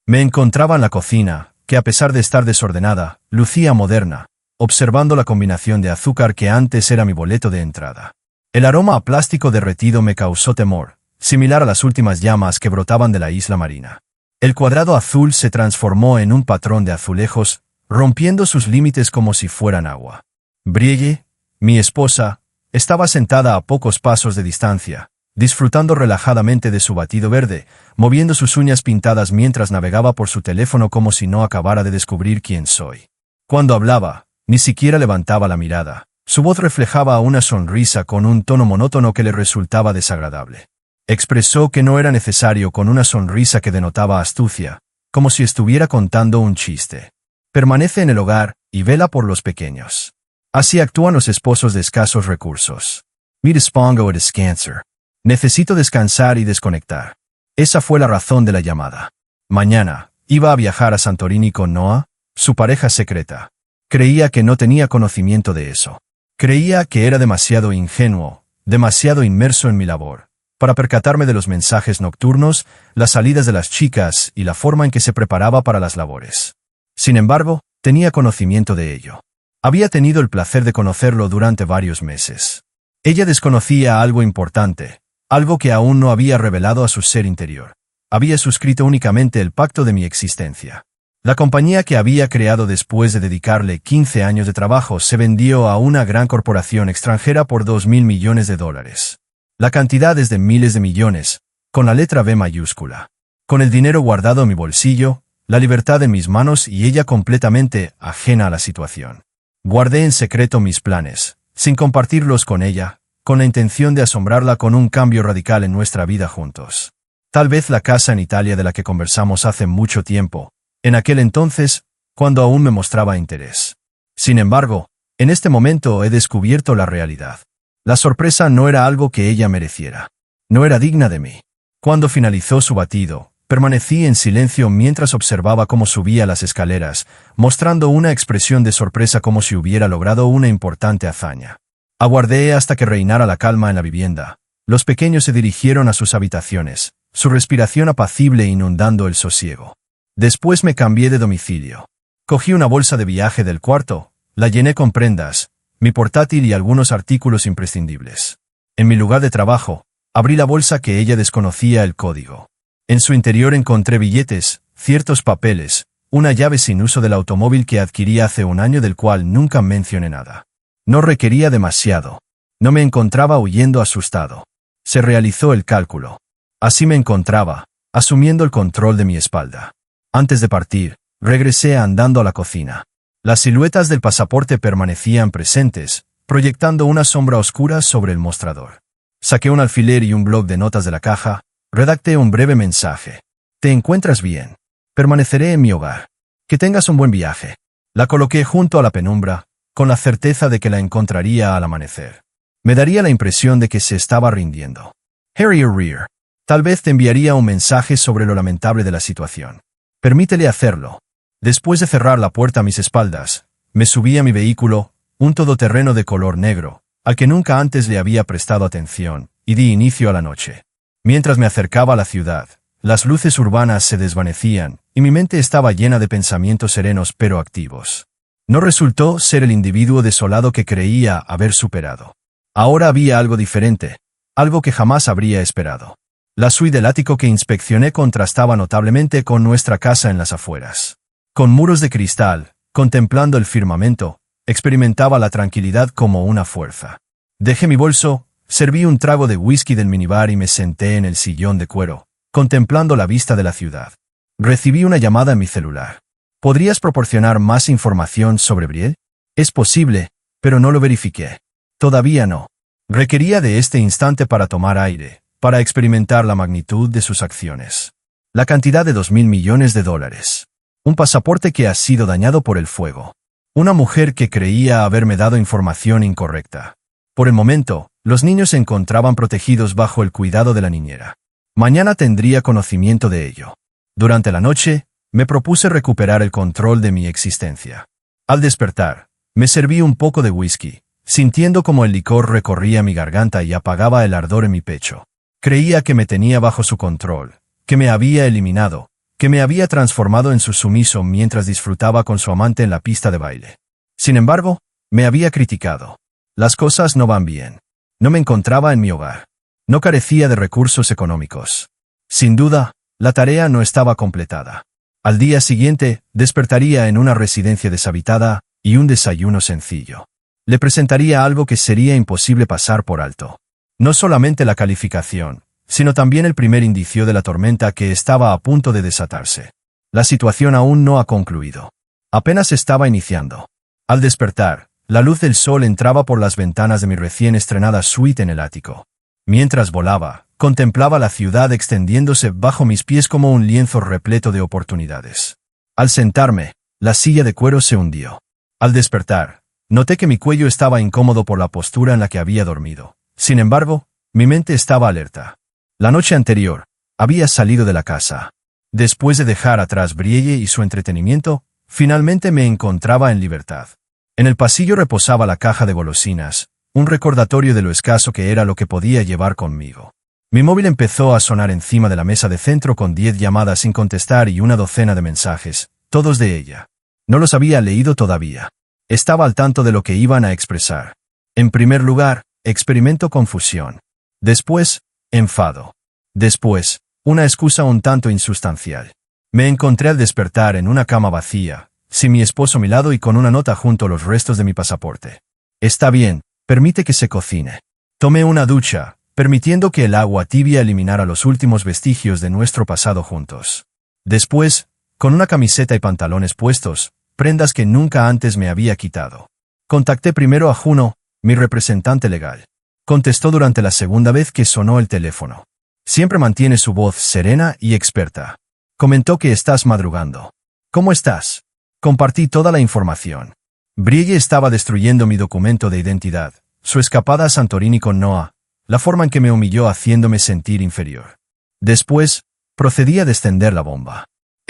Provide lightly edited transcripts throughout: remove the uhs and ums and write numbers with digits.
Me encontraba en la cocina, que a pesar de estar desordenada, lucía moderna, observando la combinación de azúcar que antes era mi boleto de entrada. El aroma a plástico derretido me causó temor, similar a las últimas llamas que brotaban de la isla marina. El cuadrado azul se transformó en un patrón de azulejos, rompiendo sus límites como si fueran agua. Brielle, mi esposa, estaba sentada a pocos pasos de distancia, disfrutando relajadamente de su batido verde, moviendo sus uñas pintadas mientras navegaba por su teléfono como si no acabara de descubrir quién soy. Cuando hablaba, ni siquiera levantaba la mirada. Su voz reflejaba una sonrisa con un tono monótono que le resultaba desagradable. Expresó que no era necesario con una sonrisa que denotaba astucia, como si estuviera contando un chiste. Permanece en el hogar y vela por los pequeños. Así actúan los esposos de escasos recursos. Me dispongo a descansar. Necesito descansar y desconectar. Esa fue la razón de la llamada. Mañana, iba a viajar a Santorini con Noah, su pareja secreta. Creía que no tenía conocimiento de eso. Creía que era demasiado ingenuo, demasiado inmerso en mi labor, para percatarme de los mensajes nocturnos, las salidas de las chicas y la forma en que se preparaba para las labores. Sin embargo, tenía conocimiento de ello. Había tenido el placer de conocerlo durante varios meses. Ella desconocía algo importante, algo que aún no había revelado a su ser interior. Había suscrito únicamente el pacto de mi existencia. La compañía que había creado después de dedicarle 15 años de trabajo se vendió a una gran corporación extranjera por $2.000 millones. La cantidad es de miles de millones, con la letra B mayúscula. Con el dinero guardado en mi bolsillo, la libertad en mis manos y ella completamente ajena a la situación. Guardé en secreto mis planes, sin compartirlos con ella, con la intención de asombrarla con un cambio radical en nuestra vida juntos. Tal vez la casa en Italia de la que conversamos hace mucho tiempo, en aquel entonces, cuando aún me mostraba interés. Sin embargo, en este momento he descubierto la realidad. La sorpresa no era algo que ella mereciera. No era digna de mí. Cuando finalizó su batido, permanecí en silencio mientras observaba cómo subía las escaleras, mostrando una expresión de sorpresa como si hubiera logrado una importante hazaña. Aguardé hasta que reinara la calma en la vivienda. Los pequeños se dirigieron a sus habitaciones, su respiración apacible inundando el sosiego. Después me cambié de domicilio. Cogí una bolsa de viaje del cuarto, la llené con prendas, mi portátil y algunos artículos imprescindibles. En mi lugar de trabajo, abrí la bolsa que ella desconocía el código. En su interior encontré billetes, ciertos papeles, una llave sin uso del automóvil que adquirí hace un año del cual nunca mencioné nada. No requería demasiado. No me encontraba huyendo asustado. Se realizó el cálculo. Así me encontraba, asumiendo el control de mi espalda. Antes de partir, regresé andando a la cocina. Las siluetas del pasaporte permanecían presentes, proyectando una sombra oscura sobre el mostrador. Saqué un alfiler y un bloc de notas de la caja, redacté un breve mensaje. ¿Te encuentras bien? Permaneceré en mi hogar. Que tengas un buen viaje. La coloqué junto a la penumbra, con la certeza de que la encontraría al amanecer. Me daría la impresión de que se estaba rindiendo. Harry Rear. Tal vez te enviaría un mensaje sobre lo lamentable de la situación. Permítele hacerlo. Después de cerrar la puerta a mis espaldas, me subí a mi vehículo, un todoterreno de color negro, al que nunca antes le había prestado atención, y di inicio a la noche. Mientras me acercaba a la ciudad, las luces urbanas se desvanecían, y mi mente estaba llena de pensamientos serenos pero activos. No resultó ser el individuo desolado que creía haber superado. Ahora había algo diferente, algo que jamás habría esperado. La suite del ático que inspeccioné contrastaba notablemente con nuestra casa en las afueras. Con muros de cristal, contemplando el firmamento, experimentaba la tranquilidad como una fuerza. Dejé mi bolso, serví un trago de whisky del minibar y me senté en el sillón de cuero, contemplando la vista de la ciudad. Recibí una llamada en mi celular. ¿Podrías proporcionar más información sobre Brielle? Es posible, pero no lo verifiqué. Todavía no. Requería de este instante para tomar aire, para experimentar la magnitud de sus acciones. La cantidad de $2.000 millones. Un pasaporte que ha sido dañado por el fuego. Una mujer que creía haberme dado información incorrecta. Por el momento, los niños se encontraban protegidos bajo el cuidado de la niñera. Mañana tendría conocimiento de ello. Durante la noche, me propuse recuperar el control de mi existencia. Al despertar, me serví un poco de whisky, sintiendo como el licor recorría mi garganta y apagaba el ardor en mi pecho. Creía que me tenía bajo su control, que me había eliminado, que me había transformado en su sumiso mientras disfrutaba con su amante en la pista de baile. Sin embargo, me había criticado. Las cosas no van bien. No me encontraba en mi hogar. No carecía de recursos económicos. Sin duda, la tarea no estaba completada. Al día siguiente, despertaría en una residencia deshabitada y un desayuno sencillo. Le presentaría algo que sería imposible pasar por alto. No solamente la calificación, sino también el primer indicio de la tormenta que estaba a punto de desatarse. La situación aún no ha concluido. Apenas estaba iniciando. Al despertar, la luz del sol entraba por las ventanas de mi recién estrenada suite en el ático. Mientras volaba, contemplaba la ciudad extendiéndose bajo mis pies como un lienzo repleto de oportunidades. Al sentarme, la silla de cuero se hundió. Al despertar, noté que mi cuello estaba incómodo por la postura en la que había dormido. Sin embargo, mi mente estaba alerta. La noche anterior, había salido de la casa. Después de dejar atrás Brielle y su entretenimiento, finalmente me encontraba en libertad. En el pasillo reposaba la caja de golosinas, un recordatorio de lo escaso que era lo que podía llevar conmigo. Mi móvil empezó a sonar encima de la mesa de centro con 10 llamadas sin contestar y una docena de mensajes, todos de ella. No los había leído todavía. Estaba al tanto de lo que iban a expresar. En primer lugar, experimento confusión. Después, enfado. Después, una excusa un tanto insustancial. Me encontré al despertar en una cama vacía, sin mi esposo a mi lado y con una nota junto a los restos de mi pasaporte. Está bien, permite que se cocine. Tomé una ducha, permitiendo que el agua tibia eliminara los últimos vestigios de nuestro pasado juntos. Después, con una camiseta y pantalones puestos, prendas que nunca antes me había quitado. Contacté primero a Juno, mi representante legal. Contestó durante la segunda vez que sonó el teléfono. Siempre mantiene su voz serena y experta. Comentó que estás madrugando. ¿Cómo estás? Compartí toda la información. Brielle estaba destruyendo mi documento de identidad, su escapada a Santorini con Noah, la forma en que me humilló haciéndome sentir inferior. Después, procedí a descender la bomba.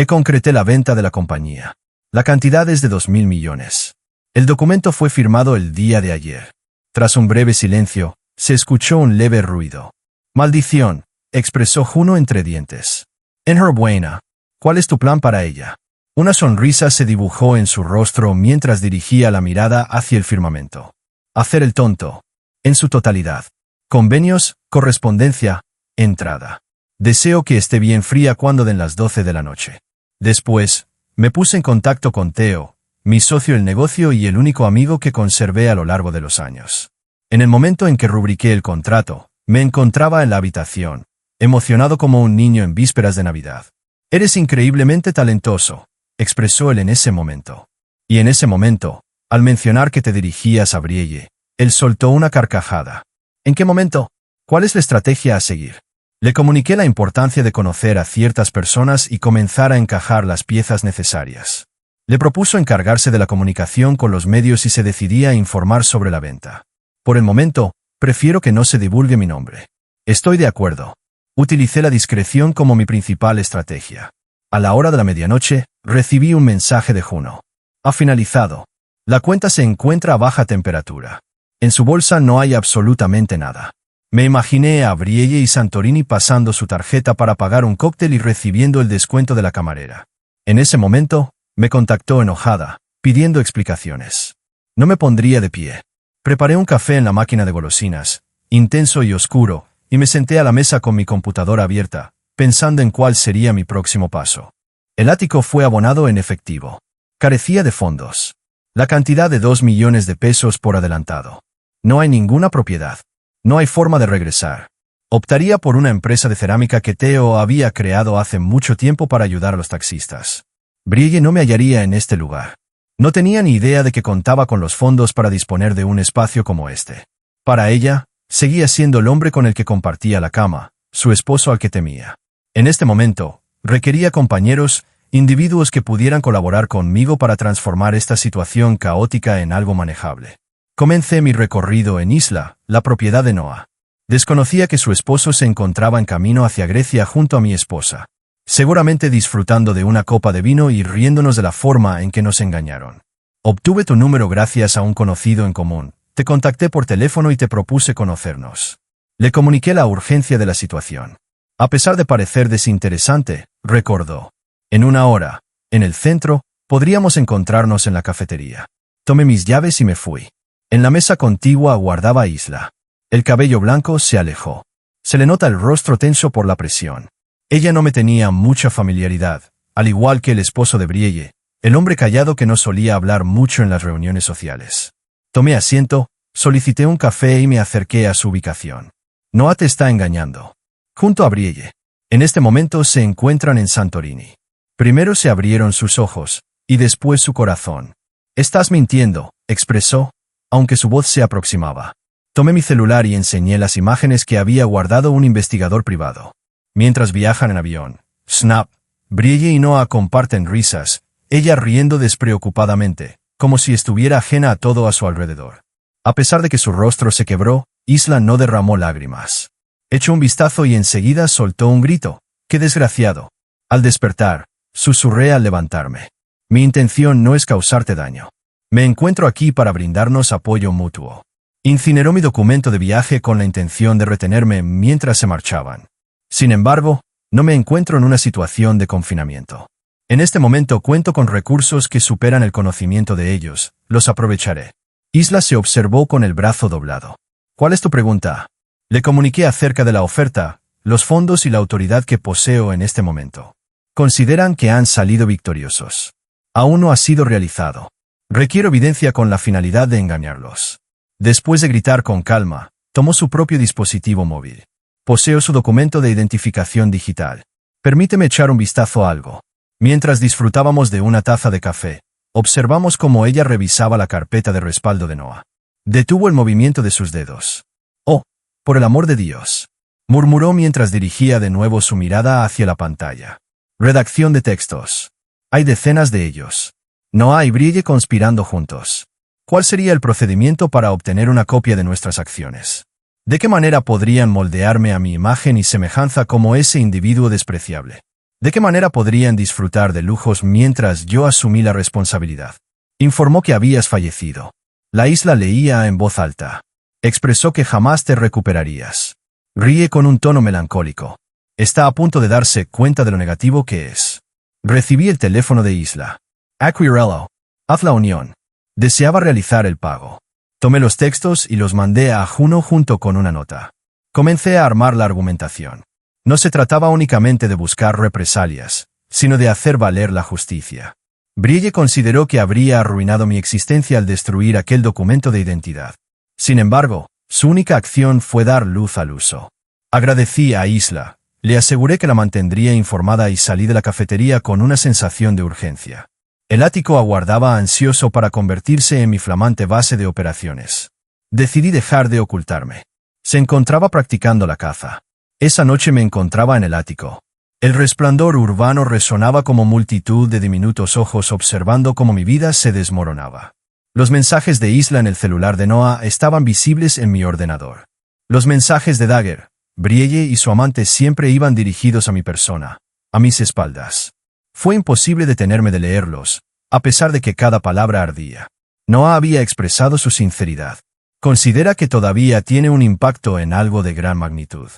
Concreté la venta de la compañía. La cantidad es de 2.000 millones. El documento fue firmado el día de ayer. Tras un breve silencio, se escuchó un leve ruido. Maldición, expresó Juno entre dientes. Enhorabuena. ¿Cuál es tu plan para ella? Una sonrisa se dibujó en su rostro mientras dirigía la mirada hacia el firmamento. Hacer el tonto. En su totalidad. Convenios, correspondencia, entrada. Deseo que esté bien fría cuando den las 12 de la noche. Después, me puse en contacto con Theo, mi socio del negocio y el único amigo que conservé a lo largo de los años. En el momento en que rubriqué el contrato, me encontraba en la habitación, emocionado como un niño en vísperas de Navidad. Eres increíblemente talentoso, expresó él en ese momento. Y en ese momento, al mencionar que te dirigías a Brielle, él soltó una carcajada. ¿En qué momento? ¿Cuál es la estrategia a seguir? Le comuniqué la importancia de conocer a ciertas personas y comenzar a encajar las piezas necesarias. Le propuso encargarse de la comunicación con los medios y se decidía a informar sobre la venta. Por el momento, prefiero que no se divulgue mi nombre. Estoy de acuerdo. Utilicé la discreción como mi principal estrategia. A la hora de la medianoche, recibí un mensaje de Juno. Ha finalizado. La cuenta se encuentra a baja temperatura. En su bolsa no hay absolutamente nada. Me imaginé a Brielle y Santorini pasando su tarjeta para pagar un cóctel y recibiendo el descuento de la camarera. En ese momento, me contactó enojada, pidiendo explicaciones. No me pondría de pie. Preparé un café en la máquina de golosinas, intenso y oscuro, y me senté a la mesa con mi computadora abierta, pensando en cuál sería mi próximo paso. El ático fue abonado en efectivo. Carecía de fondos. La cantidad de 2 millones de pesos por adelantado. No hay ninguna propiedad. No hay forma de regresar. Optaría por una empresa de cerámica que Theo había creado hace mucho tiempo para ayudar a los taxistas. Brielle no me hallaría en este lugar. No tenía ni idea de que contaba con los fondos para disponer de un espacio como este. Para ella, seguía siendo el hombre con el que compartía la cama, su esposo al que temía. En este momento, requería compañeros, individuos que pudieran colaborar conmigo para transformar esta situación caótica en algo manejable. Comencé mi recorrido en Isla, la propiedad de Noah. Desconocía que su esposo se encontraba en camino hacia Grecia junto a mi esposa, seguramente disfrutando de una copa de vino y riéndonos de la forma en que nos engañaron. Obtuve tu número gracias a un conocido en común. Te contacté por teléfono y te propuse conocernos. Le comuniqué la urgencia de la situación. A pesar de parecer desinteresante, recordó. En 1 hora, en el centro, podríamos encontrarnos en la cafetería. Tomé mis llaves y me fui. En la mesa contigua aguardaba a Isla. El cabello blanco se alejó. Se le nota el rostro tenso por la presión. Ella no me tenía mucha familiaridad, al igual que el esposo de Brielle, el hombre callado que no solía hablar mucho en las reuniones sociales. Tomé asiento, solicité un café y me acerqué a su ubicación. Noah te está engañando. Junto a Brielle. En este momento se encuentran en Santorini. Primero se abrieron sus ojos, y después su corazón. Estás mintiendo, expresó, aunque su voz se aproximaba. Tomé mi celular y enseñé las imágenes que había guardado un investigador privado. Mientras viajan en avión, Snap, Brielle y Noah comparten risas, ella riendo despreocupadamente, como si estuviera ajena a todo a su alrededor. A pesar de que su rostro se quebró, Isla no derramó lágrimas. Echó un vistazo y enseguida soltó un grito. ¡Qué desgraciado! Al despertar, susurré al levantarme. Mi intención no es causarte daño. Me encuentro aquí para brindarnos apoyo mutuo. Incineró mi documento de viaje con la intención de retenerme mientras se marchaban. Sin embargo, no me encuentro en una situación de confinamiento. En este momento cuento con recursos que superan el conocimiento de ellos, los aprovecharé. Isla se observó con el brazo doblado. ¿Cuál es tu pregunta? Le comuniqué acerca de la oferta, los fondos y la autoridad que poseo en este momento. Consideran que han salido victoriosos. Aún no ha sido realizado. Requiero evidencia con la finalidad de engañarlos. Después de gritar con calma, tomó su propio dispositivo móvil. Poseo su documento de identificación digital. Permíteme echar un vistazo a algo. Mientras disfrutábamos de una taza de café, observamos cómo ella revisaba la carpeta de respaldo de Noah. Detuvo el movimiento de sus dedos. «Oh, por el amor de Dios», murmuró mientras dirigía de nuevo su mirada hacia la pantalla. Redacción de textos. Hay decenas de ellos. Noah y Brielle conspirando juntos. ¿Cuál sería el procedimiento para obtener una copia de nuestras acciones? ¿De qué manera podrían moldearme a mi imagen y semejanza como ese individuo despreciable? ¿De qué manera podrían disfrutar de lujos mientras yo asumí la responsabilidad? Informó que habías fallecido. La Isla leía en voz alta. Expresó que jamás te recuperarías. Ríe con un tono melancólico. Está a punto de darse cuenta de lo negativo que es. Recibí el teléfono de Isla. Aquirello. Haz la unión. Deseaba realizar el pago. Tomé los textos y los mandé a Juno junto con una nota. Comencé a armar la argumentación. No se trataba únicamente de buscar represalias, sino de hacer valer la justicia. Brielle consideró que habría arruinado mi existencia al destruir aquel documento de identidad. Sin embargo, su única acción fue dar luz al uso. Agradecí a Isla, le aseguré que la mantendría informada y salí de la cafetería con una sensación de urgencia. El ático aguardaba ansioso para convertirse en mi flamante base de operaciones. Decidí dejar de ocultarme. Se encontraba practicando la caza. Esa noche me encontraba en el ático. El resplandor urbano resonaba como multitud de diminutos ojos observando cómo mi vida se desmoronaba. Los mensajes de Isla en el celular de Noah estaban visibles en mi ordenador. Los mensajes de Dagger, Brielle y su amante siempre iban dirigidos a mi persona, a mis espaldas. Fue imposible detenerme de leerlos, a pesar de que cada palabra ardía. Noah había expresado su sinceridad. Considera que todavía tiene un impacto en algo de gran magnitud.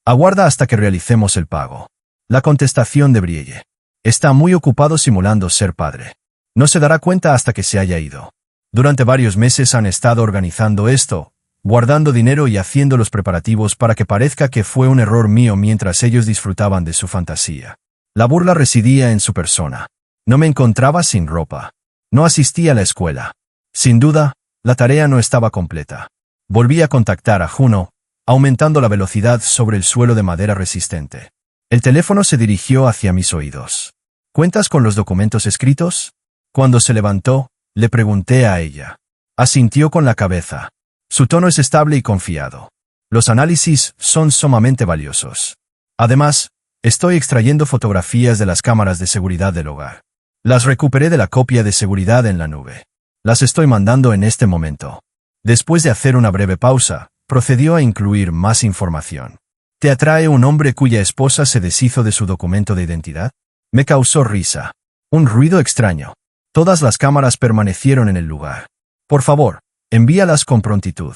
Aguarda hasta que realicemos el pago. La contestación de Brielle. Está muy ocupado simulando ser padre. No se dará cuenta hasta que se haya ido. Durante varios meses han estado organizando esto, guardando dinero y haciendo los preparativos para que parezca que fue un error mío mientras ellos disfrutaban de su fantasía. La burla residía en su persona. No me encontraba sin ropa. No asistía a la escuela. Sin duda, la tarea no estaba completa. Volví a contactar a Juno, aumentando la velocidad sobre el suelo de madera resistente. El teléfono se dirigió hacia mis oídos. ¿Cuentas con los documentos escritos? Cuando se levantó, le pregunté a ella. Asintió con la cabeza. Su tono es estable y confiado. Los análisis son sumamente valiosos. Además, estoy extrayendo fotografías de las cámaras de seguridad del hogar. Las recuperé de la copia de seguridad en la nube. Las estoy mandando en este momento. Después de hacer una breve pausa, procedió a incluir más información. ¿Te atrae un hombre cuya esposa se deshizo de su documento de identidad? Me causó risa. Un ruido extraño. Todas las cámaras permanecieron en el lugar. Por favor, envíalas con prontitud.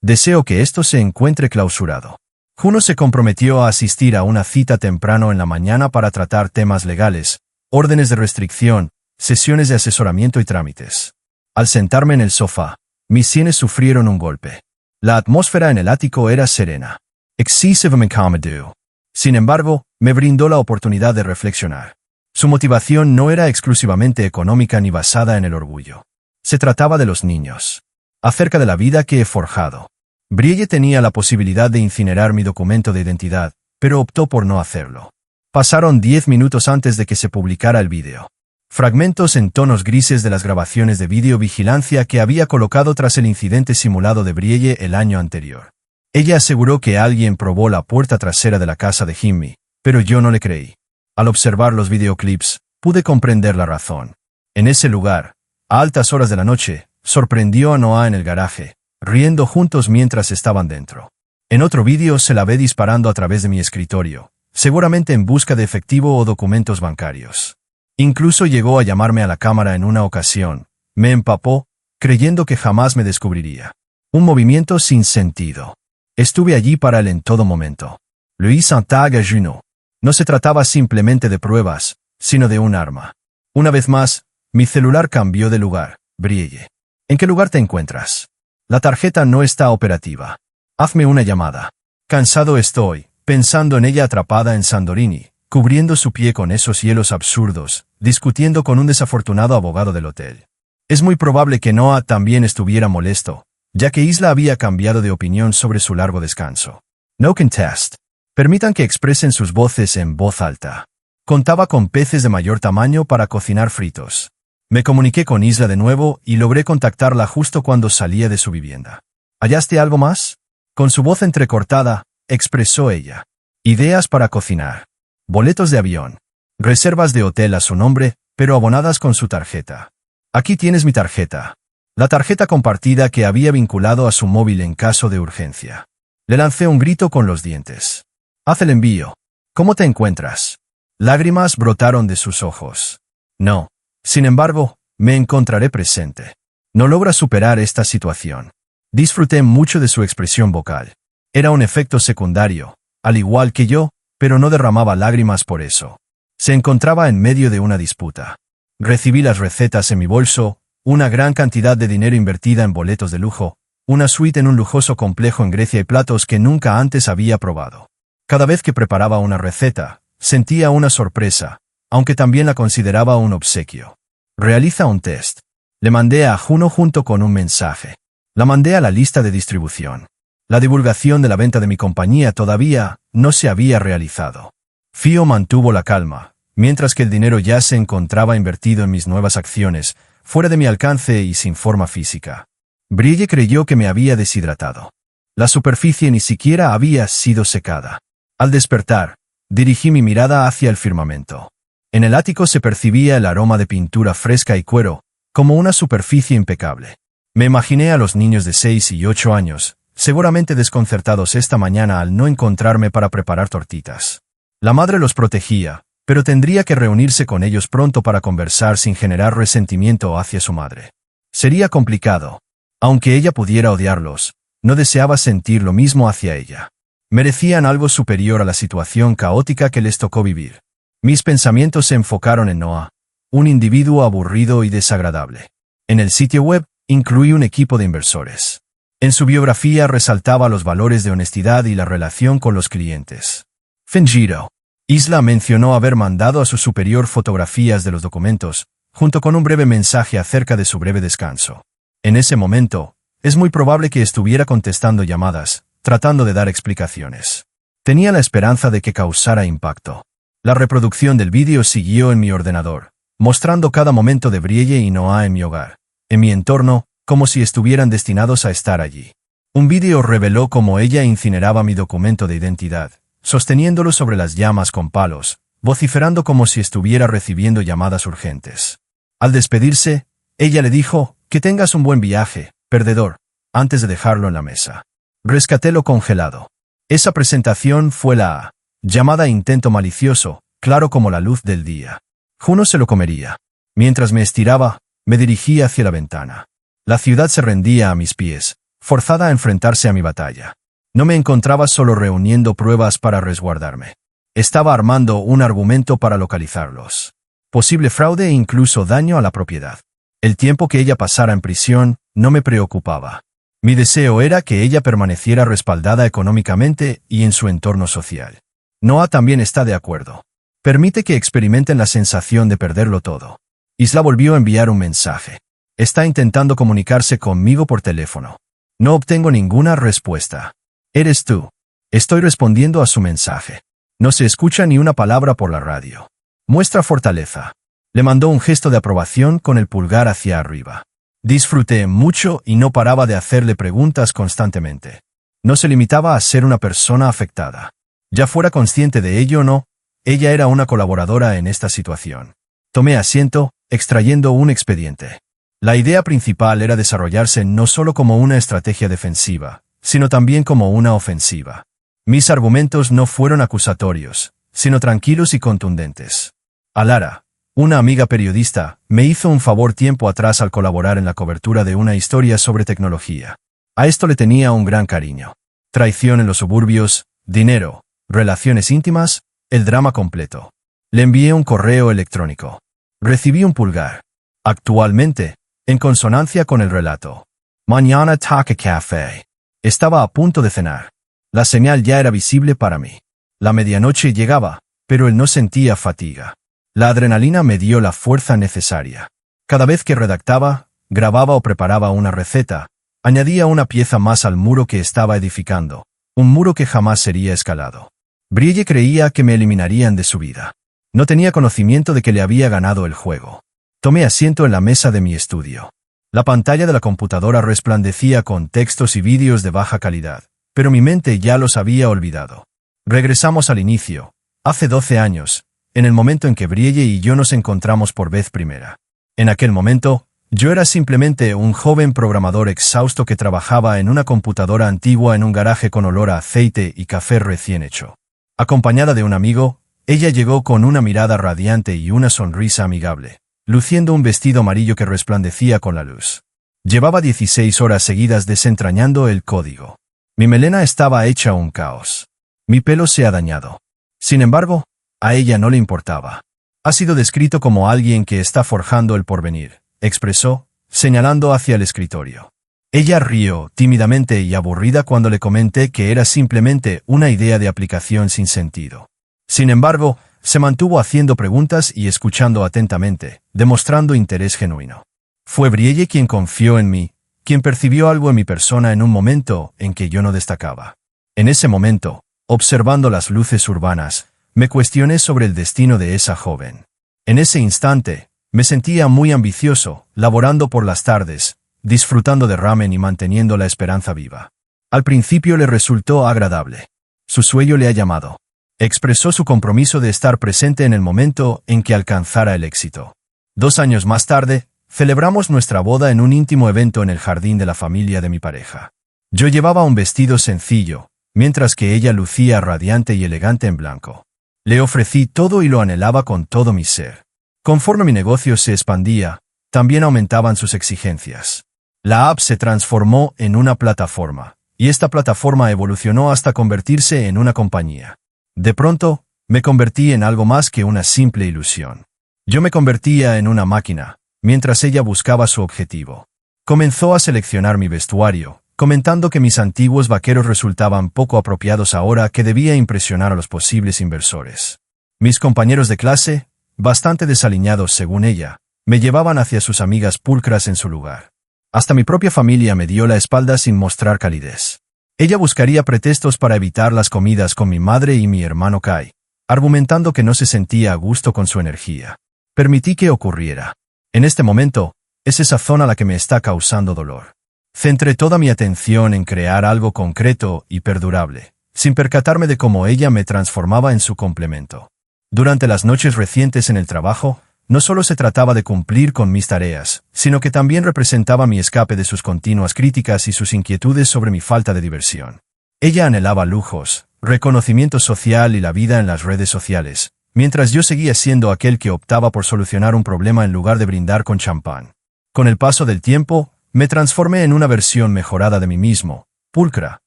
Deseo que esto se encuentre clausurado. Juno se comprometió a asistir a una cita temprano en la mañana para tratar temas legales, órdenes de restricción, sesiones de asesoramiento y trámites. Al sentarme en el sofá, mis sienes sufrieron un golpe. La atmósfera en el ático era serena. Excessivamente cómodo. Sin embargo, me brindó la oportunidad de reflexionar. Su motivación no era exclusivamente económica ni basada en el orgullo. Se trataba de los niños. Acerca de la vida que he forjado. Brielle tenía la posibilidad de incinerar mi documento de identidad, pero optó por no hacerlo. Pasaron 10 minutos antes de que se publicara el vídeo. Fragmentos en tonos grises de las grabaciones de videovigilancia que había colocado tras el incidente simulado de Brielle el año anterior. Ella aseguró que alguien probó la puerta trasera de la casa de Jimmy, pero yo no le creí. Al observar los videoclips, pude comprender la razón. En ese lugar, a altas horas de la noche, sorprendió a Noah en el garaje, riendo juntos mientras estaban dentro. En otro vídeo se la ve disparando a través de mi escritorio, seguramente en busca de efectivo o documentos bancarios. Incluso llegó a llamarme a la cámara en una ocasión. Me empapó, creyendo que jamás me descubriría. Un movimiento sin sentido. Estuve allí para él en todo momento. Louis Santaga Juno. No se trataba simplemente de pruebas, sino de un arma. Una vez más, mi celular cambió de lugar. Brielle. ¿En qué lugar te encuentras? La tarjeta no está operativa. Hazme una llamada. Cansado estoy, pensando en ella atrapada en Sandorini, cubriendo su pie con esos hielos absurdos, discutiendo con un desafortunado abogado del hotel. Es muy probable que Noah también estuviera molesto, ya que Isla había cambiado de opinión sobre su largo descanso. No contest. Permitan que expresen sus voces en voz alta. Contaba con peces de mayor tamaño para cocinar fritos. Me comuniqué con Isla de nuevo y logré contactarla justo cuando salía de su vivienda. ¿Hallaste algo más? Con su voz entrecortada, expresó ella. Ideas para cocinar. Boletos de avión. Reservas de hotel a su nombre, pero abonadas con su tarjeta. Aquí tienes mi tarjeta. La tarjeta compartida que había vinculado a su móvil en caso de urgencia. Le lancé un grito con los dientes. Haz el envío. ¿Cómo te encuentras? Lágrimas brotaron de sus ojos. No. Sin embargo, me encontraré presente. No logra superar esta situación. Disfruté mucho de su expresión vocal. Era un efecto secundario, al igual que yo, pero no derramaba lágrimas por eso. Se encontraba en medio de una disputa. Recibí las recetas en mi bolso, una gran cantidad de dinero invertida en boletos de lujo, una suite en un lujoso complejo en Grecia y platos que nunca antes había probado. Cada vez que preparaba una receta, sentía una sorpresa, aunque también la consideraba un obsequio. Realiza un test. Le mandé a Juno junto con un mensaje. La mandé a la lista de distribución. La divulgación de la venta de mi compañía todavía no se había realizado. Fio mantuvo la calma, mientras que el dinero ya se encontraba invertido en mis nuevas acciones, fuera de mi alcance y sin forma física. Brielle creyó que me había deshidratado. La superficie ni siquiera había sido secada. Al despertar, dirigí mi mirada hacia el firmamento. En el ático se percibía el aroma de pintura fresca y cuero, como una superficie impecable. Me imaginé a los niños de 6 y 8 años, seguramente desconcertados esta mañana al no encontrarme para preparar tortitas. La madre los protegía, pero tendría que reunirse con ellos pronto para conversar sin generar resentimiento hacia su madre. Sería complicado. Aunque ella pudiera odiarlos, no deseaba sentir lo mismo hacia ella. Merecían algo superior a la situación caótica que les tocó vivir. Mis pensamientos se enfocaron en Noah, un individuo aburrido y desagradable. En el sitio web, incluí un equipo de inversores. En su biografía resaltaba los valores de honestidad y la relación con los clientes. Fingido. Isla mencionó haber mandado a su superior fotografías de los documentos, junto con un breve mensaje acerca de su breve descanso. En ese momento, es muy probable que estuviera contestando llamadas, tratando de dar explicaciones. Tenía la esperanza de que causara impacto. La reproducción del vídeo siguió en mi ordenador, mostrando cada momento de Brielle y Noah en mi hogar, en mi entorno, como si estuvieran destinados a estar allí. Un vídeo reveló cómo ella incineraba mi documento de identidad, sosteniéndolo sobre las llamas con palos, vociferando como si estuviera recibiendo llamadas urgentes. Al despedirse, ella le dijo, «Que tengas un buen viaje, perdedor», antes de dejarlo en la mesa. Rescaté lo congelado. Esa presentación fue la llamada intento malicioso, claro como la luz del día. Juno se lo comería. Mientras me estiraba, me dirigí hacia la ventana. La ciudad se rendía a mis pies, forzada a enfrentarse a mi batalla. No me encontraba solo reuniendo pruebas para resguardarme. Estaba armando un argumento para localizarlos. posible fraude e incluso daño a la propiedad. El tiempo que ella pasara en prisión no me preocupaba. Mi deseo era que ella permaneciera respaldada económicamente y en su entorno social. Noah también está de acuerdo. Permite que experimenten la sensación de perderlo todo. Isla volvió a enviar un mensaje. Está intentando comunicarse conmigo por teléfono. No obtengo ninguna respuesta. ¿Eres tú? Estoy respondiendo a su mensaje. No se escucha ni una palabra por la radio. Muestra fortaleza. Le mandó un gesto de aprobación con el pulgar hacia arriba. Disfruté mucho y no paraba de hacerle preguntas constantemente. No se limitaba a ser una persona afectada. Ya fuera consciente de ello o no, ella era una colaboradora en esta situación. Tomé asiento, extrayendo un expediente. La idea principal era desarrollarse no solo como una estrategia defensiva, sino también como una ofensiva. Mis argumentos no fueron acusatorios, sino tranquilos y contundentes. Alara, una amiga periodista, me hizo un favor tiempo atrás al colaborar en la cobertura de una historia sobre tecnología. A esto le tenía un gran cariño. Traición en los suburbios, dinero, relaciones íntimas, el drama completo. Le envié un correo electrónico. Recibí un pulgar. Actualmente, en consonancia con el relato. Mañana toca café. Estaba a punto de cenar. La señal ya era visible para mí. La medianoche llegaba, pero él no sentía fatiga. La adrenalina me dio la fuerza necesaria. Cada vez que redactaba, grababa o preparaba una receta, añadía una pieza más al muro que estaba edificando, un muro que jamás sería escalado. Brielle creía que me eliminarían de su vida. No tenía conocimiento de que le había ganado el juego. Tomé asiento en la mesa de mi estudio. La pantalla de la computadora resplandecía con textos y vídeos de baja calidad, pero mi mente ya los había olvidado. Regresamos al inicio, hace 12 años, en el momento en que Brielle y yo nos encontramos por vez primera. En aquel momento, yo era simplemente un joven programador exhausto que trabajaba en una computadora antigua en un garaje con olor a aceite y café recién hecho. Acompañada de un amigo, ella llegó con una mirada radiante y una sonrisa amigable, luciendo un vestido amarillo que resplandecía con la luz. Llevaba 16 horas seguidas desentrañando el código. Mi melena estaba hecha un caos. Mi pelo se ha dañado. Sin embargo, a ella no le importaba. Ha sido descrito como alguien que está forjando el porvenir, expresó, señalando hacia el escritorio. Ella rió, tímidamente y aburrida cuando le comenté que era simplemente una idea de aplicación sin sentido. Sin embargo, se mantuvo haciendo preguntas y escuchando atentamente, demostrando interés genuino. Fue Brielle quien confió en mí, quien percibió algo en mi persona en un momento en que yo no destacaba. En ese momento, observando las luces urbanas, me cuestioné sobre el destino de esa joven. En ese instante, me sentía muy ambicioso, laborando por las tardes, disfrutando de ramen y manteniendo la esperanza viva. Al principio le resultó agradable. Su sueño le ha llamado. Expresó su compromiso de estar presente en el momento en que alcanzara el éxito. 2 años más tarde, celebramos nuestra boda en un íntimo evento en el jardín de la familia de mi pareja. Yo llevaba un vestido sencillo, mientras que ella lucía radiante y elegante en blanco. Le ofrecí todo y lo anhelaba con todo mi ser. Conforme mi negocio se expandía, también aumentaban sus exigencias. La app se transformó en una plataforma, y esta plataforma evolucionó hasta convertirse en una compañía. De pronto, me convertí en algo más que una simple ilusión. Yo me convertía en una máquina, mientras ella buscaba su objetivo. Comenzó a seleccionar mi vestuario, comentando que mis antiguos vaqueros resultaban poco apropiados ahora que debía impresionar a los posibles inversores. Mis compañeros de clase, bastante desaliñados según ella, me llevaban hacia sus amigas pulcras en su lugar. Hasta mi propia familia me dio la espalda sin mostrar calidez. Ella buscaría pretextos para evitar las comidas con mi madre y mi hermano Kai, argumentando que no se sentía a gusto con su energía. Permití que ocurriera. En este momento, es esa zona la que me está causando dolor. Centré toda mi atención en crear algo concreto y perdurable, sin percatarme de cómo ella me transformaba en su complemento. Durante las noches recientes en el trabajo, no solo se trataba de cumplir con mis tareas, sino que también representaba mi escape de sus continuas críticas y sus inquietudes sobre mi falta de diversión. Ella anhelaba lujos, reconocimiento social y la vida en las redes sociales, mientras yo seguía siendo aquel que optaba por solucionar un problema en lugar de brindar con champán. Con el paso del tiempo, me transformé en una versión mejorada de mí mismo, pulcra,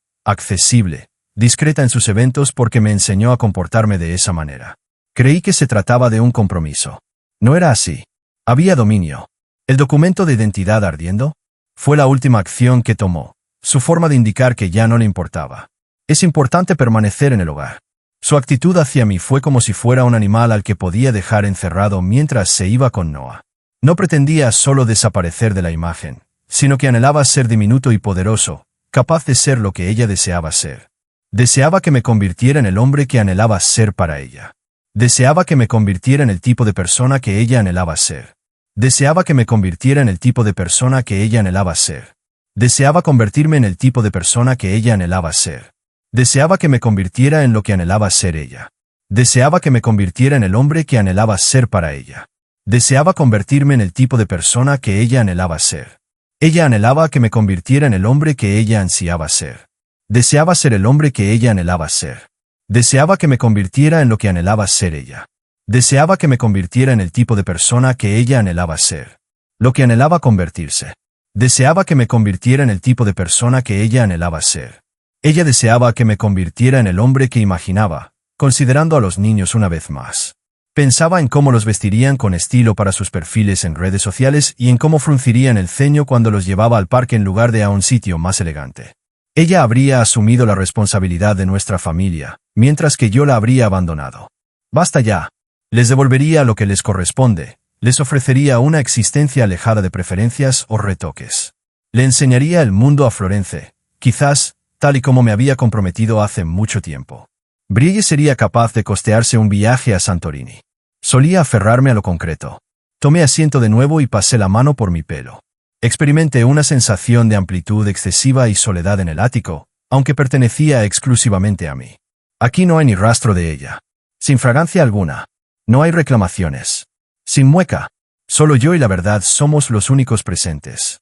accesible, discreta en sus eventos porque me enseñó a comportarme de esa manera. Creí que se trataba de un compromiso. No era así. Había dominio. ¿El documento de identidad ardiendo? Fue la última acción que tomó, su forma de indicar que ya no le importaba. Es importante permanecer en el hogar. Su actitud hacia mí fue como si fuera un animal al que podía dejar encerrado mientras se iba con Noah. No pretendía solo desaparecer de la imagen, sino que anhelaba ser diminuto y poderoso, capaz de ser lo que ella deseaba ser. Deseaba que me convirtiera en el hombre que anhelaba ser para ella. Deseaba que me convirtiera en el tipo de persona que ella anhelaba ser. Deseaba que me convirtiera en el tipo de persona que ella anhelaba ser. Deseaba convertirme en el tipo de persona que ella anhelaba ser. Deseaba que me convirtiera en lo que anhelaba ser ella. Deseaba que me convirtiera en el hombre que anhelaba ser para ella. Deseaba convertirme en el tipo de persona que ella anhelaba ser. Ella anhelaba que me convirtiera en el hombre que ella ansiaba ser. Deseaba ser el hombre que ella anhelaba ser. Deseaba que me convirtiera en lo que anhelaba ser ella. Deseaba que me convirtiera en el tipo de persona que ella anhelaba ser. Lo que anhelaba convertirse. Deseaba que me convirtiera en el tipo de persona que ella anhelaba ser. Ella deseaba que me convirtiera en el hombre que imaginaba, considerando a los niños una vez más. Pensaba en cómo los vestirían con estilo para sus perfiles en redes sociales y en cómo fruncirían el ceño cuando los llevaba al parque en lugar de a un sitio más elegante. Ella habría asumido la responsabilidad de nuestra familia, mientras que yo la habría abandonado. Basta ya. Les devolvería lo que les corresponde, les ofrecería una existencia alejada de preferencias o retoques. Le enseñaría el mundo a Florence, quizás, tal y como me había comprometido hace mucho tiempo. Brielle sería capaz de costearse un viaje a Santorini. Solía aferrarme a lo concreto. Tomé asiento de nuevo y pasé la mano por mi pelo. Experimenté una sensación de amplitud excesiva y soledad en el ático, aunque pertenecía exclusivamente a mí. Aquí no hay ni rastro de ella. Sin fragancia alguna. No hay reclamaciones. Sin mueca. Solo yo y la verdad somos los únicos presentes.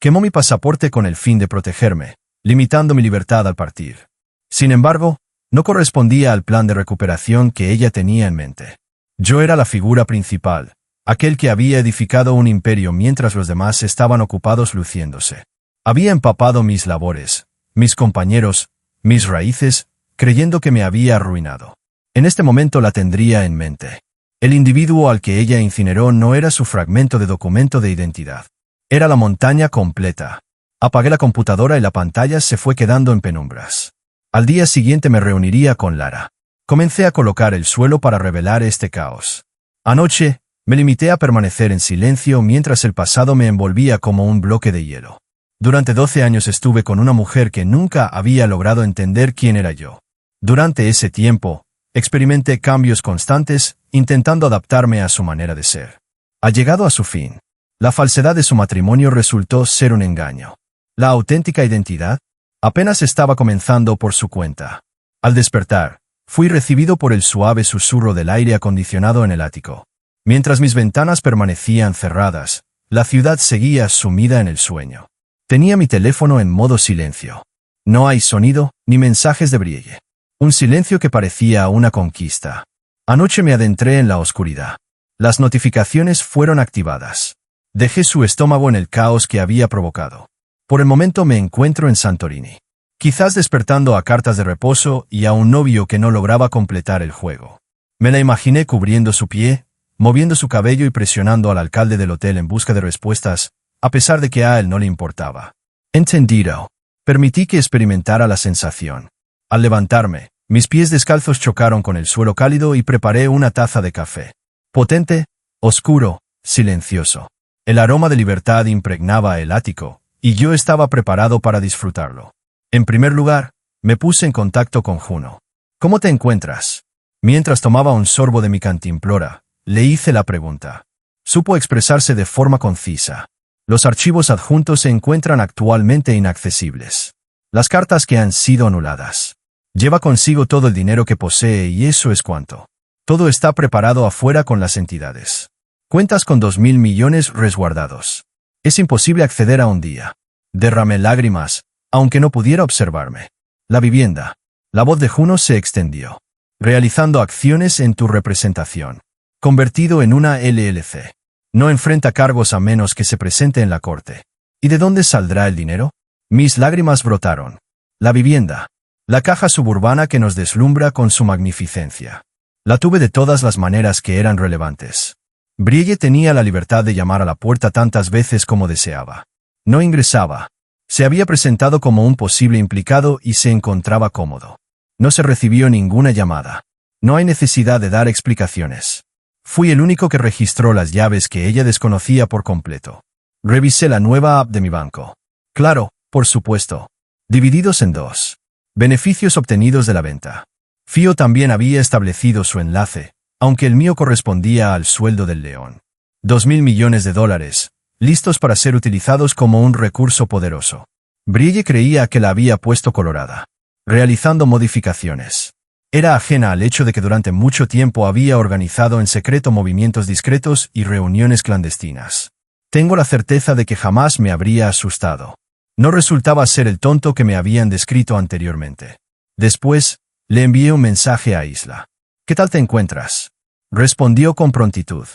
Quemó mi pasaporte con el fin de protegerme, limitando mi libertad al partir. Sin embargo, no correspondía al plan de recuperación que ella tenía en mente. Yo era la figura principal, aquel que había edificado un imperio mientras los demás estaban ocupados luciéndose. Había empapado mis labores, mis compañeros, mis raíces, creyendo que me había arruinado. En este momento la tendría en mente. El individuo al que ella incineró no era su fragmento de documento de identidad. Era la montaña completa. Apagué la computadora y la pantalla se fue quedando en penumbras. Al día siguiente me reuniría con Lara. Comencé a colocar el suelo para revelar este caos. Anoche, me limité a permanecer en silencio mientras el pasado me envolvía como un bloque de hielo. Durante 12 años estuve con una mujer que nunca había logrado entender quién era yo. Durante ese tiempo, experimenté cambios constantes, intentando adaptarme a su manera de ser. Ha llegado a su fin. La falsedad de su matrimonio resultó ser un engaño. La auténtica identidad apenas estaba comenzando por su cuenta. Al despertar, fui recibido por el suave susurro del aire acondicionado en el ático. Mientras mis ventanas permanecían cerradas, la ciudad seguía sumida en el sueño. Tenía mi teléfono en modo silencio. No hay sonido, ni mensajes de Brielle. Un silencio que parecía una conquista. Anoche me adentré en la oscuridad. Las notificaciones fueron activadas. Dejé su estómago en el caos que había provocado. Por el momento me encuentro en Santorini. Quizás despertando a cartas de reposo y a un novio que no lograba completar el juego. Me la imaginé cubriendo su pie, moviendo su cabello y presionando al alcalde del hotel en busca de respuestas, a pesar de que a él no le importaba. Entendido. Permití que experimentara la sensación. Al levantarme, mis pies descalzos chocaron con el suelo cálido y preparé una taza de café. Potente, oscuro, silencioso. El aroma de libertad impregnaba el ático, y yo estaba preparado para disfrutarlo. En primer lugar, me puse en contacto con Juno. ¿Cómo te encuentras? Mientras tomaba un sorbo de mi cantimplora, le hice la pregunta. Supo expresarse de forma concisa. Los archivos adjuntos se encuentran actualmente inaccesibles. Las cartas que han sido anuladas. Lleva consigo todo el dinero que posee y eso es cuanto. Todo está preparado afuera con las entidades. Cuentas con 2.000 millones resguardados. Es imposible acceder a un día. Derramé lágrimas, aunque no pudiera observarme. La vivienda. La voz de Juno se extendió. Realizando acciones en tu representación. Convertido en una LLC. No enfrenta cargos a menos que se presente en la corte. ¿Y de dónde saldrá el dinero? Mis lágrimas brotaron. La vivienda. La caja suburbana que nos deslumbra con su magnificencia. La tuve de todas las maneras que eran relevantes. Brielle tenía la libertad de llamar a la puerta tantas veces como deseaba. No ingresaba. Se había presentado como un posible implicado y se encontraba cómodo. No se recibió ninguna llamada. No hay necesidad de dar explicaciones. Fui el único que registró las llaves que ella desconocía por completo. Revisé la nueva app de mi banco. Claro, por supuesto. Divididos en 2. Beneficios obtenidos de la venta. Fío también había establecido su enlace, aunque el mío correspondía al sueldo del león. $2.000 millones, listos para ser utilizados como un recurso poderoso. Brielle creía que la había puesto colorada, realizando modificaciones. Era ajena al hecho de que durante mucho tiempo había organizado en secreto movimientos discretos y reuniones clandestinas. Tengo la certeza de que jamás me habría asustado. No resultaba ser el tonto que me habían descrito anteriormente. Después, le envié un mensaje a Isla. ¿Qué tal te encuentras? Respondió con prontitud.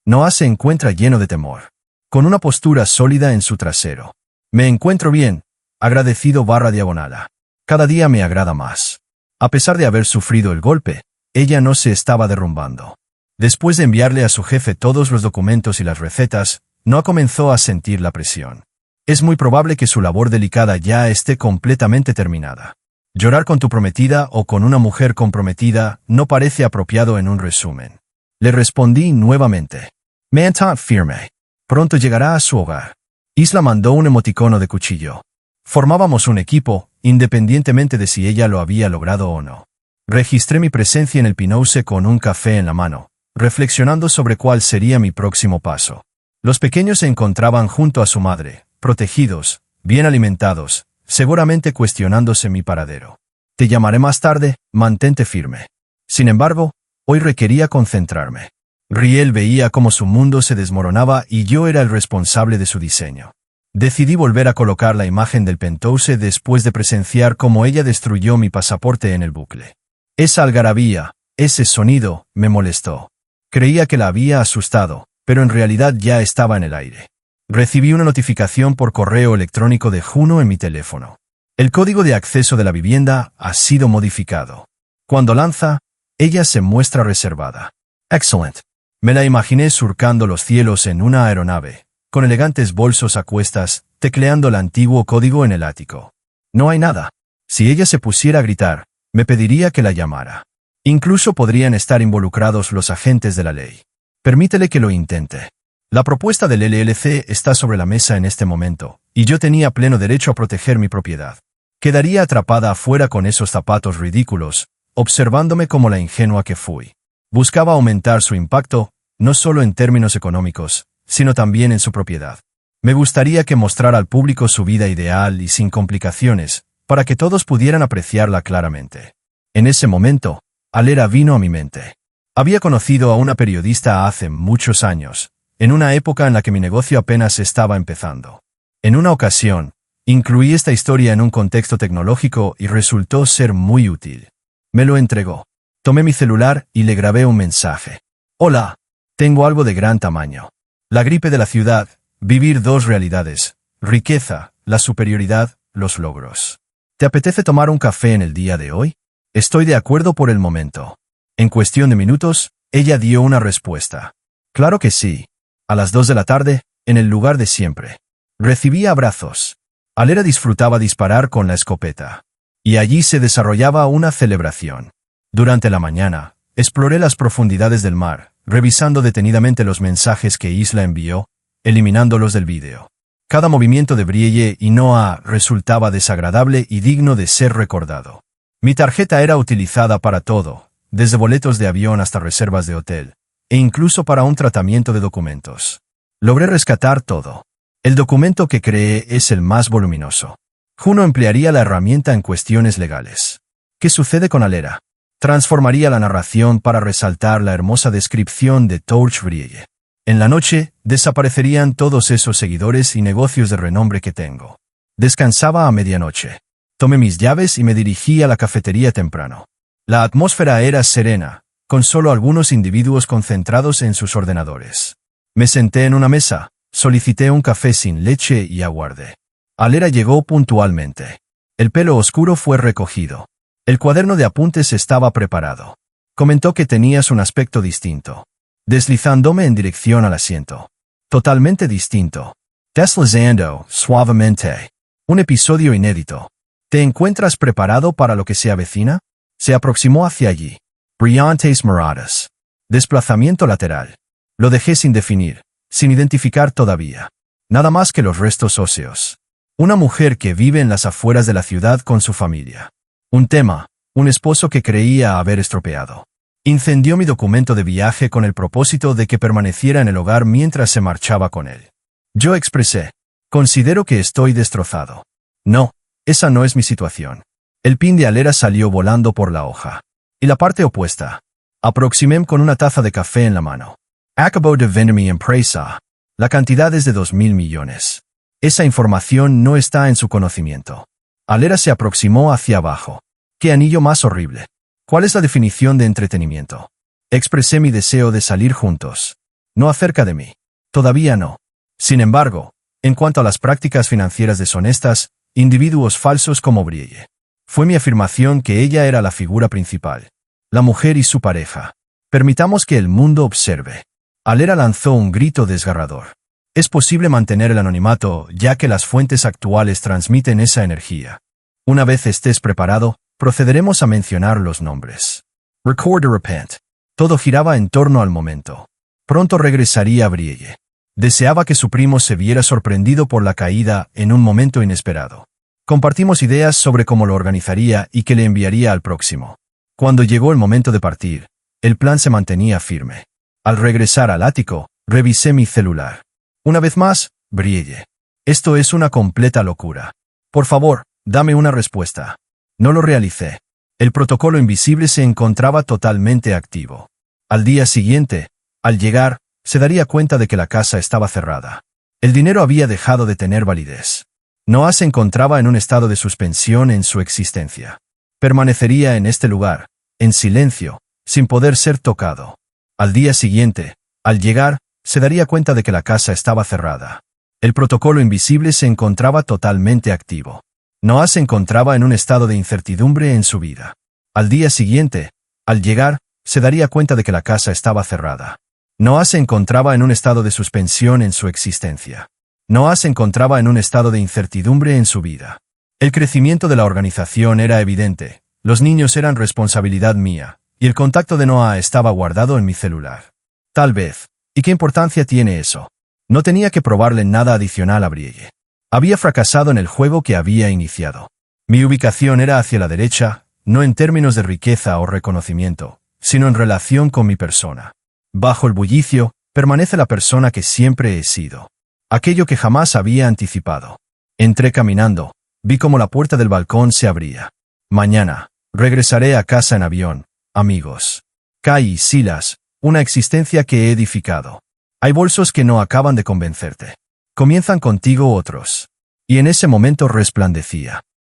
Noah se encuentra lleno de temor, con una postura sólida en su trasero. Me encuentro bien, agradecido /diagonal. Cada día me agrada más. A pesar de haber sufrido el golpe, ella no se estaba derrumbando. Después de enviarle a su jefe todos los documentos y las recetas, Noah comenzó a sentir la presión. Es muy probable que su labor delicada ya esté completamente terminada. Llorar con tu prometida o con una mujer comprometida no parece apropiado en un resumen. Le respondí nuevamente. Me entend firme. Pronto llegará a su hogar. Isla mandó un emoticono de cuchillo. Formábamos un equipo, independientemente de si ella lo había logrado o no. Registré mi presencia en el Pinouze con un café en la mano, reflexionando sobre cuál sería mi próximo paso. Los pequeños se encontraban junto a su madre, protegidos, bien alimentados, seguramente cuestionándose mi paradero. Te llamaré más tarde, mantente firme. Sin embargo, hoy requería concentrarme. Riel veía cómo su mundo se desmoronaba y yo era el responsable de su diseño. Decidí volver a colocar la imagen del Pinouze después de presenciar cómo ella destruyó mi pasaporte en el bucle. Esa algarabía, ese sonido, me molestó. Creía que la había asustado, pero en realidad ya estaba en el aire. Recibí una notificación por correo electrónico de Juno en mi teléfono. El código de acceso de la vivienda ha sido modificado. Cuando lanza, ella se muestra reservada. Excellent. Me la imaginé surcando los cielos en una aeronave, con elegantes bolsos a cuestas, tecleando el antiguo código en el ático. No hay nada. Si ella se pusiera a gritar, me pediría que la llamara. Incluso podrían estar involucrados los agentes de la ley. Permítele que lo intente. La propuesta del LLC está sobre la mesa en este momento, y yo tenía pleno derecho a proteger mi propiedad. Quedaría atrapada afuera con esos zapatos ridículos, observándome como la ingenua que fui. Buscaba aumentar su impacto, no solo en términos económicos, sino también en su propiedad. Me gustaría que mostrara al público su vida ideal y sin complicaciones, para que todos pudieran apreciarla claramente. En ese momento, Alera vino a mi mente. Había conocido a una periodista hace muchos años, en una época en la que mi negocio apenas estaba empezando. En una ocasión, incluí esta historia en un contexto tecnológico y resultó ser muy útil. Me lo entregó. Tomé mi celular y le grabé un mensaje. Hola, tengo algo de gran tamaño. La gripe de la ciudad, vivir dos realidades, riqueza, la superioridad, los logros. ¿Te apetece tomar un café en el día de hoy? Estoy de acuerdo por el momento. En cuestión de minutos, ella dio una respuesta. Claro que sí. A las 2 de la tarde, en el lugar de siempre. Recibía abrazos. Alera disfrutaba disparar con la escopeta. Y allí se desarrollaba una celebración. Durante la mañana, exploré las profundidades del mar, revisando detenidamente los mensajes que Isla envió, eliminándolos del vídeo. Cada movimiento de Brielle y Noah resultaba desagradable y digno de ser recordado. Mi tarjeta era utilizada para todo, desde boletos de avión hasta reservas de hotel, e incluso para un tratamiento de documentos. Logré rescatar todo. El documento que creé es el más voluminoso. Juno emplearía la herramienta en cuestiones legales. ¿Qué sucede con Alera? Transformaría la narración para resaltar la hermosa descripción de Torch Brielle. En la noche, desaparecerían todos esos seguidores y negocios de renombre que tengo. Descansaba a medianoche. Tomé mis llaves y me dirigí a la cafetería temprano. La atmósfera era serena, con solo algunos individuos concentrados en sus ordenadores. Me senté en una mesa, solicité un café sin leche y aguardé. Alera llegó puntualmente. El pelo oscuro fue recogido. El cuaderno de apuntes estaba preparado. Comentó que tenías un aspecto distinto. deslizándome en dirección al asiento. Totalmente distinto. Deslizando, suavemente. Un episodio inédito. ¿Te encuentras preparado para lo que se avecina? Se aproximó hacia allí. Brillantes miradas. Desplazamiento lateral. Lo dejé sin definir, sin identificar todavía. Nada más que los restos óseos. Una mujer que vive en las afueras de la ciudad con su familia. Un tema, un esposo que creía haber estropeado. Incendió mi documento de viaje con el propósito de que permaneciera en el hogar mientras se marchaba con él. Yo expresé, considero que estoy destrozado. No, esa no es mi situación. El pin de alera salió volando por la hoja. Y la parte opuesta. Aproximé con una taza de café en la mano. Acabó de vender mi empresa. La cantidad es de 2.000 millones. Esa información no está en su conocimiento. Alera se aproximó hacia abajo. ¡Qué anillo más horrible! ¿Cuál es la definición de entretenimiento? Expresé mi deseo de salir juntos. No acerca de mí. Todavía no. Sin embargo, en cuanto a las prácticas financieras deshonestas, individuos falsos como Brielle. Fue mi afirmación que ella era la figura principal. La mujer y su pareja. Permitamos que el mundo observe. Alera lanzó un grito desgarrador. Es posible mantener el anonimato, ya que las fuentes actuales transmiten esa energía. Una vez estés preparado, procederemos a mencionar los nombres. Record to repent. Todo giraba en torno al momento. Pronto regresaría a Brielle. Deseaba que su primo se viera sorprendido por la caída en un momento inesperado. Compartimos ideas sobre cómo lo organizaría y que le enviaría al próximo. Cuando llegó el momento de partir, el plan se mantenía firme. Al regresar al ático, revisé mi celular. Una vez más, Brielle. Esto es una completa locura. Por favor, dame una respuesta. No lo realicé. El protocolo invisible se encontraba totalmente activo. Al día siguiente, al llegar, se daría cuenta de que la casa estaba cerrada. El dinero había dejado de tener validez. Noah se encontraba en un estado de suspensión en su existencia. Permanecería en este lugar, en silencio, sin poder ser tocado. Al día siguiente, al llegar, se daría cuenta de que la casa estaba cerrada. El protocolo invisible se encontraba totalmente activo. Noah se encontraba en un estado de incertidumbre en su vida. Al día siguiente, al llegar, se daría cuenta de que la casa estaba cerrada. Noah se encontraba en un estado de suspensión en su existencia. Noah se encontraba en un estado de incertidumbre en su vida. El crecimiento de la organización era evidente, los niños eran responsabilidad mía, y el contacto de Noah estaba guardado en mi celular. Tal vez. ¿Y qué importancia tiene eso? No tenía que probarle nada adicional a Brielle. Había fracasado en el juego que había iniciado. Mi ubicación era hacia la derecha, no en términos de riqueza o reconocimiento, sino en relación con mi persona. Bajo el bullicio, permanece la persona que siempre he sido. Aquello que jamás había anticipado. Entré caminando, vi cómo la puerta del balcón se abría. Mañana, regresaré a casa en avión, amigos. Kai y Silas, una existencia que he edificado. Hay bolsos que no acaban de convencerte. Comienzan contigo otros. Y en ese momento resplandecía.